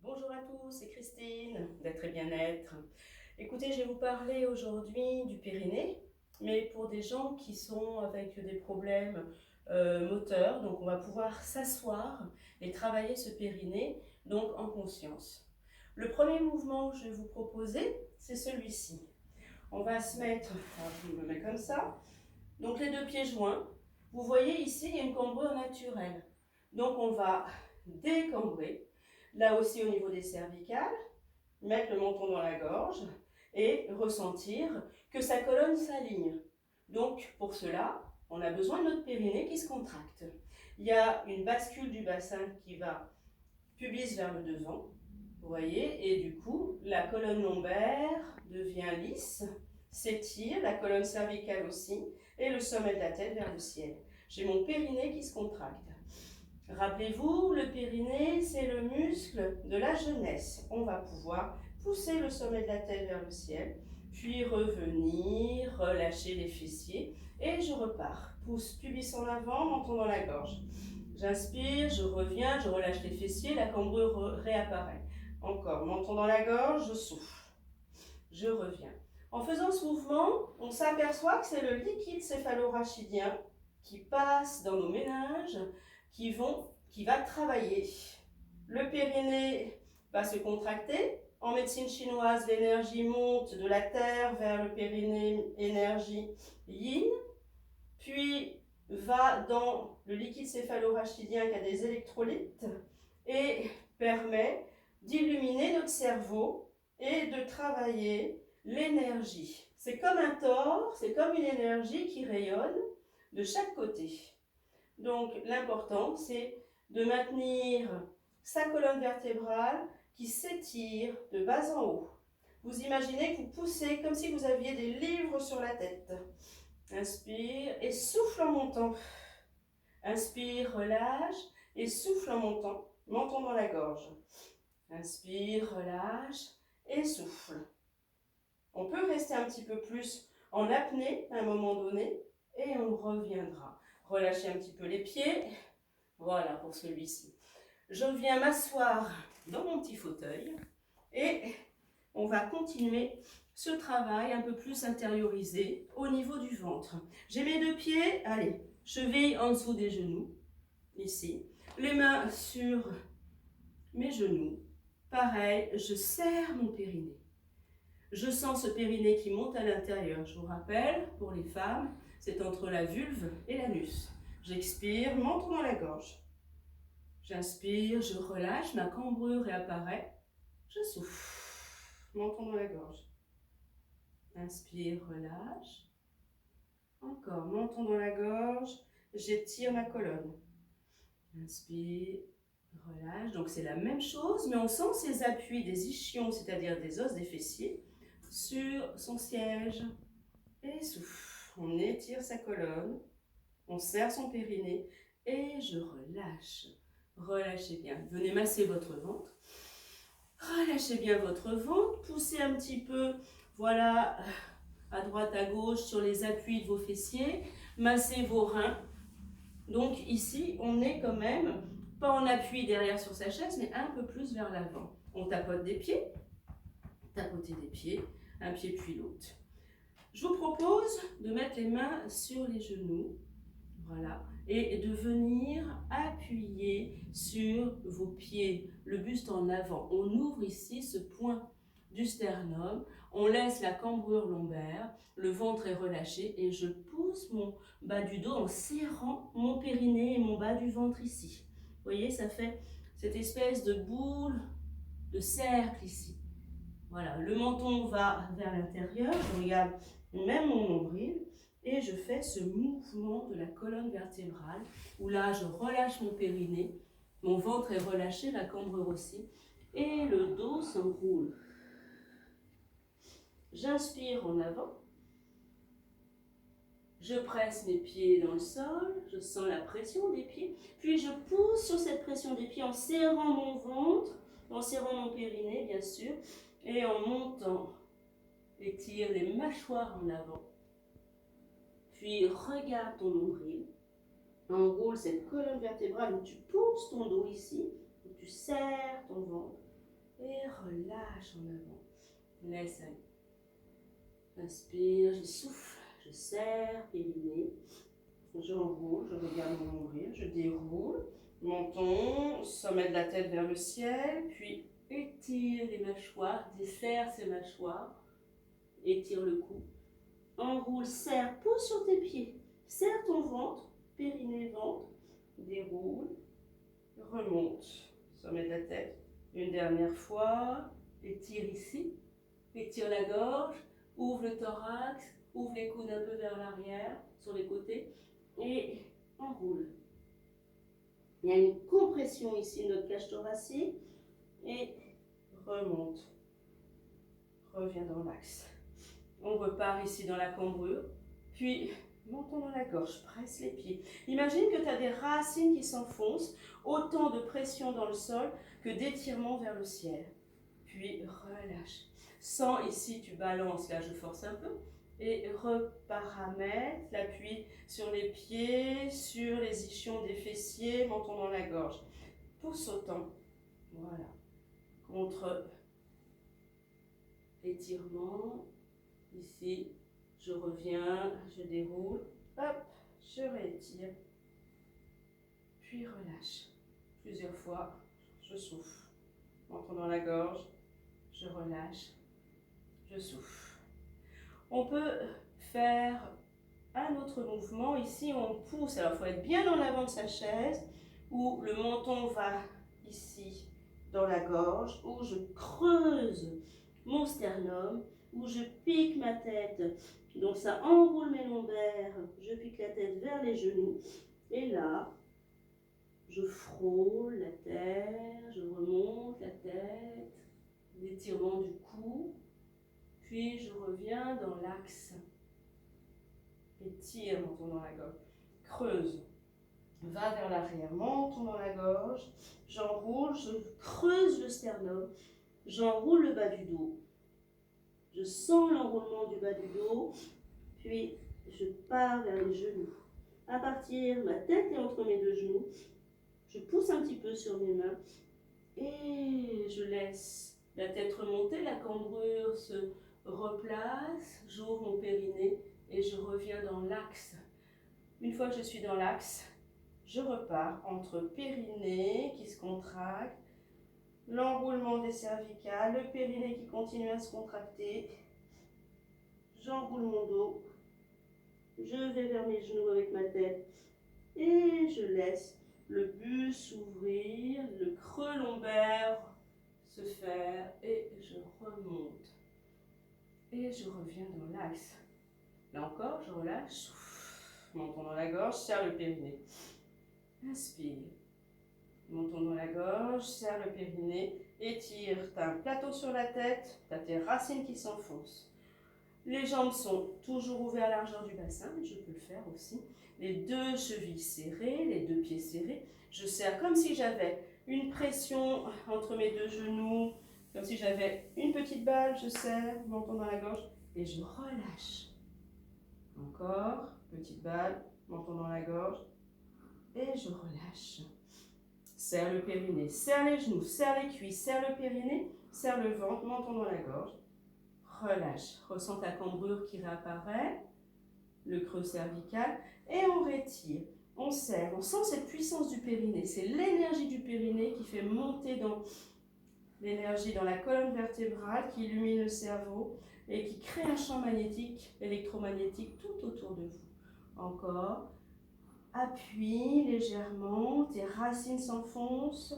Bonjour à tous, c'est Christine d'Être et Bien-être. Écoutez, je vais vous parler aujourd'hui du périnée, mais pour des gens qui sont avec des problèmes moteurs. Donc on va pouvoir s'asseoir et travailler ce périnée, donc en conscience. Le premier mouvement que je vais vous proposer, c'est celui-ci. On va se mettre, alors je me mets comme ça, donc les deux pieds joints. Vous voyez ici, il y a une cambrure naturelle. Donc on va décambrer, là aussi au niveau des cervicales, mettre le menton dans la gorge et ressentir que sa colonne s'aligne. Donc pour cela, on a besoin de notre périnée qui se contracte. Il y a une bascule du bassin qui va pubis vers le devant, vous voyez, et du coup, la colonne lombaire devient lisse, s'étire, la colonne cervicale aussi, et le sommet de la tête vers le ciel. J'ai mon périnée qui se contracte. Rappelez-vous, le périnée, c'est le muscle de la jeunesse. On va pouvoir pousser le sommet de la tête vers le ciel, puis revenir, relâcher les fessiers, et je repars. Pousse pubis en avant, menton dans la gorge. J'inspire, je reviens, je relâche les fessiers, la cambrure réapparaît. Encore, menton dans la gorge, je souffle. Je reviens. En faisant ce mouvement, on s'aperçoit que c'est le liquide céphalorachidien qui passe dans nos méninges, qui va travailler. Le périnée va se contracter. En médecine chinoise, l'énergie monte de la terre vers le périnée, énergie yin, puis va dans le liquide céphalorachidien qui a des électrolytes et permet d'illuminer notre cerveau et de travailler l'énergie. C'est comme un tor, c'est comme une énergie qui rayonne de chaque côté. Donc l'important, c'est de maintenir sa colonne vertébrale qui s'étire de bas en haut. Vous imaginez que vous poussez comme si vous aviez des livres sur la tête. Inspire et souffle en montant. Inspire, relâche et souffle en montant. Menton dans la gorge. Inspire, relâche et souffle. On peut rester un petit peu plus en apnée à un moment donné et on reviendra. Relâchez un petit peu les pieds. Voilà pour celui-ci. Je viens m'asseoir dans mon petit fauteuil et on va continuer ce travail un peu plus intériorisé au niveau du ventre. J'ai mes deux pieds, allez, cheville en dessous des genoux, ici. Les mains sur mes genoux. Pareil, je serre mon périnée. Je sens ce périnée qui monte à l'intérieur. Je vous rappelle, pour les femmes, c'est entre la vulve et l'anus. J'expire, menton dans la gorge. J'inspire, je relâche, ma cambrure réapparaît. Je souffle, menton dans la gorge. Inspire, relâche. Encore, menton dans la gorge. J'étire ma colonne. Inspire, relâche. Donc c'est la même chose, mais on sent ces appuis des ischions, c'est-à-dire des os des fessiers, sur son siège. Et souffle. On étire sa colonne. On serre son périnée. Et je relâche. Relâchez bien. Venez masser votre ventre. Relâchez bien votre ventre. Poussez un petit peu, voilà, à droite, à gauche, sur les appuis de vos fessiers. Massez vos reins. Donc ici, on est quand même pas en appui derrière sur sa chaise, mais un peu plus vers l'avant. On tapote des pieds, tapoter des pieds, un pied puis l'autre. Je vous propose de mettre les mains sur les genoux, voilà, et de venir appuyer sur vos pieds, le buste en avant. On ouvre ici ce point du sternum, on laisse la cambrure lombaire, le ventre est relâché et je pousse mon bas du dos en serrant mon périnée et mon bas du ventre ici. Vous voyez, ça fait cette espèce de boule, de cercle ici. Voilà, le menton va vers l'intérieur, je regarde même mon nombril et je fais ce mouvement de la colonne vertébrale où là je relâche mon périnée, mon ventre est relâché, la cambrure aussi et le dos s'enroule. J'inspire en avant, je presse mes pieds dans le sol, je sens la pression des pieds, puis je pousse sur cette pression des pieds en serrant mon ventre, en serrant mon périnée bien sûr, et en montant. Étire les mâchoires en avant. Puis regarde ton nombril. Enroule cette colonne vertébrale où tu pousses ton dos ici, où tu serres ton ventre. lâche en avant. Laisse aller. Inspire, je souffle, je serre, périnée. J'enroule, je regarde mon nombril, je déroule. Menton, sommet de la tête vers le ciel, puis étire les mâchoires, desserre ces mâchoires, étire le cou. Enroule, serre, pose sur tes pieds. Serre ton ventre, périnée, ventre. Déroule, remonte, sommet de la tête. Une dernière fois, étire ici, étire la gorge, ouvre le thorax, ouvre les coudes un peu vers l'arrière, sur les côtés, et enroule. Il y a une compression ici de notre cage thoracique, et remonte. Reviens dans l'axe. On repart ici dans la cambrure, puis menton dans la gorge, presse les pieds. Imagine que tu as des racines qui s'enfoncent, autant de pression dans le sol que d'étirement vers le ciel. Puis relâche. Sans ici, tu balances, là je force un peu, et reparamètre l'appui sur les pieds, sur les ischions des fessiers, menton dans la gorge. Pousse autant. Voilà. Contre étirement. Ici, je reviens, je déroule, hop, je réétire, puis relâche. Plusieurs fois, je souffle. Menton dans la gorge, je relâche, je souffle. On peut faire un autre mouvement. Ici, on pousse. Alors, il faut être bien en avant de sa chaise, où le menton va ici, dans la gorge, où je creuse mon sternum, où je pique ma tête, donc ça enroule mes lombaires, je pique la tête vers les genoux, et là, je frôle la terre, je remonte la tête, l'étirement du cou, puis je reviens dans l'axe, étire, menton dans la gorge, creuse, va vers l'arrière, menton dans la gorge, j'enroule, je creuse le sternum, j'enroule le bas du dos. Je sens l'enroulement du bas du dos, puis je pars vers les genoux. À partir, ma tête est entre mes deux genoux, je pousse un petit peu sur mes mains et je laisse la tête remonter, la cambrure se replace, j'ouvre mon périnée et je reviens dans l'axe. Une fois que je suis dans l'axe, je repars entre périnée qui se contracte, l'enroulement des cervicales, le périnée qui continue à se contracter. J'enroule mon dos. Je vais vers mes genoux avec ma tête. Et je laisse le buste s'ouvrir, le creux lombaire se faire. Et je remonte. Et je reviens dans l'axe. Là encore, je relâche. Menton dans la gorge, serre le périnée. Inspire. Menton dans la gorge, serre le périnée, étire, tu as un plateau sur la tête, tu as tes racines qui s'enfoncent. Les jambes sont toujours ouvertes à la largeur du bassin, mais je peux le faire aussi. Les deux chevilles serrées, les deux pieds serrés. Je serre comme si j'avais une pression entre mes deux genoux, comme si j'avais une petite balle, je serre, menton dans la gorge, et je relâche. Encore, petite balle, menton dans la gorge, et je relâche. Serre le périnée, serre les genoux, serre les cuisses, serre le périnée, serre le ventre, menton dans la gorge. Relâche, ressens ta cambrure qui réapparaît, le creux cervical, et on rétire, on serre, on sent cette puissance du périnée. C'est l'énergie du périnée qui fait monter dans l'énergie dans la colonne vertébrale, qui illumine le cerveau et qui crée un champ magnétique, électromagnétique tout autour de vous. Encore. Appuie légèrement, tes racines s'enfoncent,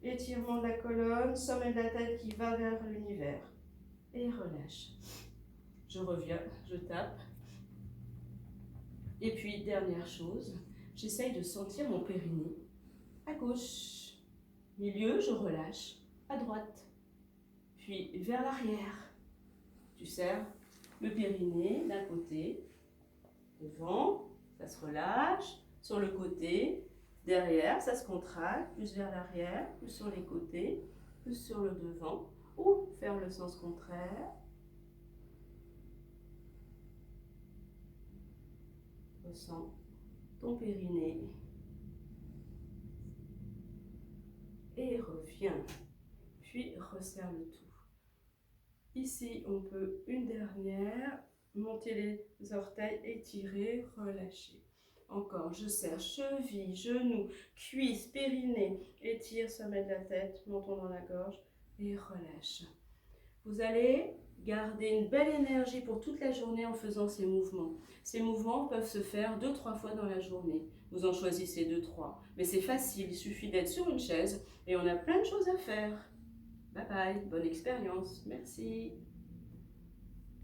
étirement de la colonne, sommet de la tête qui va vers l'univers. Et relâche. Je reviens, je tape. Et puis, dernière chose, j'essaye de sentir mon périnée. À gauche, milieu, je relâche. À droite, puis vers l'arrière. Tu serres le périnée d'un côté, devant, ça se relâche. Sur le côté, derrière, ça se contracte, plus vers l'arrière, plus sur les côtés, plus sur le devant, ou faire le sens contraire. Ressens ton périnée. Et reviens. Puis resserre le tout. Ici, on peut une dernière, monter les orteils, étirer, relâcher. Encore, je serre cheville, genou, cuisse, périnée, étire, sommet de la tête, montons dans la gorge et relâche. Vous allez garder une belle énergie pour toute la journée en faisant ces mouvements. Ces mouvements peuvent se faire 2-3 fois dans la journée. Vous en choisissez 2-3. Mais c'est facile, il suffit d'être sur une chaise et on a plein de choses à faire. Bye bye, bonne expérience. Merci.